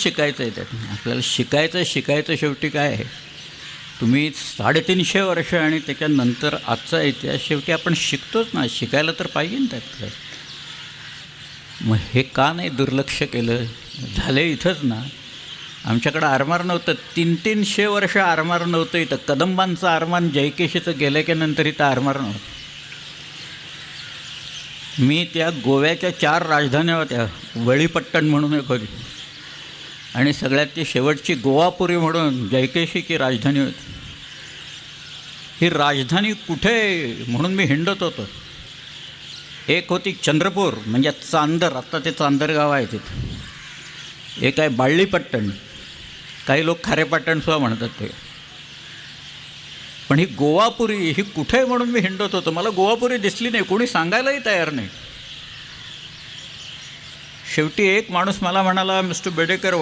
शिकायचं आहे त्यात. आपल्याला शिकायचं शेवटी काय आहे, तुम्ही 350 वर्ष आणि त्याच्यानंतर आजचा इतिहास शेवटी आपण शिकतोच ना, शिकायला तर पाहिजे ना त्यात. मग हे का नाही दुर्लक्ष केलं? झाले इथंच ना. आमच्याकडं आरमार नव्हतं, 300 वर्ष आरमार नव्हतं इथं. कदंबांचं आरमान जयकेशीचं गेल्या की नंतर इथं आरमार नव्हतं. मी त्या गोव्याच्या 4 राजधान्या होत्या, वळीपट्टण म्हणून एक होती आणि सगळ्यात ती शेवटची गोवापुरी म्हणून जयकेशीची राजधानी होती. ही राजधानी कुठे म्हणून मी हिंडत होतो. एक होती चंद्रपूर म्हणजे चांदर, आत्ता ते चांदर गाव आहे तिथं. एक आहे बाळ्ळीपट्टण, काही लोक खारेपट्टणसुद्धा म्हणतात ते. पण ही गोवापुरी ही कुठे म्हणून मी हिंडत होतो. मला गोवापुरी दिसली नाही, कोणी सांगायलाही तयार नाही. शेवटी एक माणूस मला म्हणाला, मिस्टर बेडेकर,